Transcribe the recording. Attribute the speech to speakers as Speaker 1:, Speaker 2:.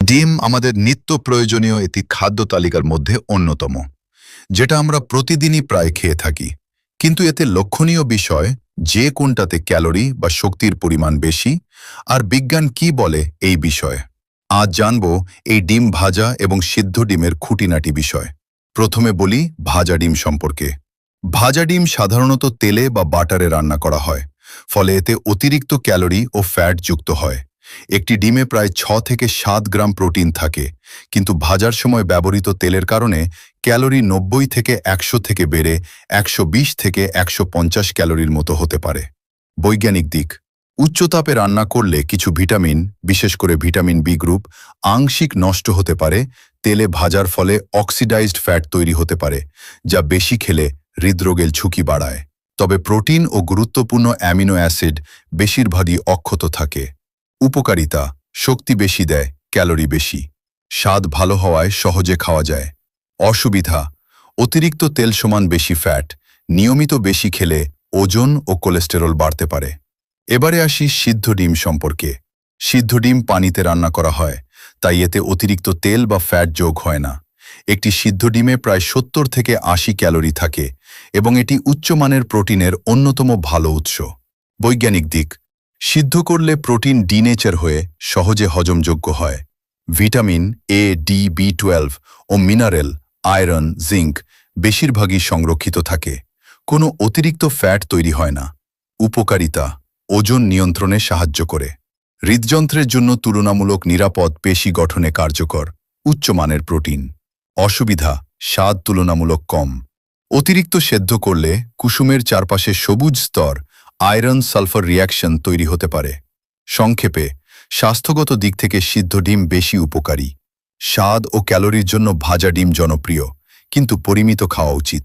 Speaker 1: ডিম আমাদের নিত্য প্রয়োজনীয় একটি খাদ্য তালিকার মধ্যে অন্যতম, যেটা আমরা প্রতিদিনই প্রায় খেয়ে থাকি। কিন্তু এতে লক্ষণীয় বিষয় যে কোনটাতে ক্যালোরি বা শক্তির পরিমাণ বেশি, আর বিজ্ঞান কি বলে এই বিষয়ে। আজ জানব এই ডিম ভাজা এবং সিদ্ধ ডিমের খুঁটিনাটি বিষয়। প্রথমে বলি ভাজা ডিম সম্পর্কে। ভাজা ডিম সাধারণত তেলে বা বাটারে রান্না করা হয়, ফলে এতে অতিরিক্ত ক্যালোরি ও ফ্যাট যুক্ত হয়। একটি ডিমে প্রায় 6 থেকে 7 গ্রাম প্রোটিন থাকে, কিন্তু ভাজার সময় ব্যবহৃত তেলের কারণে ক্যালোরি 90 থেকে 100 থেকে বেড়ে 120 থেকে 150 ক্যালোরির মতো হতে পারে। বৈজ্ঞানিক দিক: উচ্চ তাপে রান্না করলে কিছু ভিটামিন, বিশেষ করে ভিটামিন বি গ্রুপ, আংশিক নষ্ট হতে পারে। তেলে ভাজার ফলে অক্সিডাইজড ফ্যাট তৈরি হতে পারে, যা বেশি খেলে হৃদরোগের ঝুঁকি বাড়ায়। তবে প্রোটিন ও গুরুত্বপূর্ণ অ্যামিনো অ্যাসিড বেশিরভাগই অক্ষত থাকে। উপকারিতা: শক্তি বেশি দেয়, ক্যালোরি বেশি। স্বাদ ভালো হওয়ায় সহজে খাওয়া যায়। অসুবিধা: অতিরিক্ত তেল সমান বেশি ফ্যাট, নিয়মিত বেশি খেলে ওজন ও কোলেস্টেরল বাড়তে পারে। এবারে আসি সিদ্ধ ডিম সম্পর্কে। সিদ্ধ ডিম পানিতে রান্না করা হয়, তাই এতে অতিরিক্ত তেল বা ফ্যাট যোগ হয় না। একটি সিদ্ধ ডিমে প্রায় 70 থেকে 80 ক্যালোরি থাকে এবং এটি উচ্চমানের প্রোটিনের অন্যতম ভালো উৎস। বৈজ্ঞানিক দিক: সিদ্ধ করলে প্রোটিন ডিনেচার হয়ে সহজে হজমযোগ্য হয়। ভিটামিন এ, ডি, বি12 ও মিনারেল, আয়রন, জিঙ্ক বেশিরভাগই সংরক্ষিত থাকে। কোনো অতিরিক্ত ফ্যাট তৈরি হয় না। উপকারিতা: ওজন নিয়ন্ত্রণে সাহায্য করে। হৃদযন্ত্রের জন্য তুলনামূলক নিরাপদ, পেশি গঠনে কার্যকর। উচ্চমানের প্রোটিন। অসুবিধা: স্বাদ তুলনামূলক কম। অতিরিক্ত সেদ্ধ করলে কুসুমের চারপাশে সবুজ স্তর, আয়রন সালফার রিঅ্যাকশন তৈরি হতে পারে। সংক্ষেপে, স্বাস্থ্যগত দিক থেকে সিদ্ধ ডিম বেশি উপকারী। স্বাদ ও ক্যালোরির জন্য ভাজা ডিম জনপ্রিয়, কিন্তু পরিমিত খাওয়া উচিত।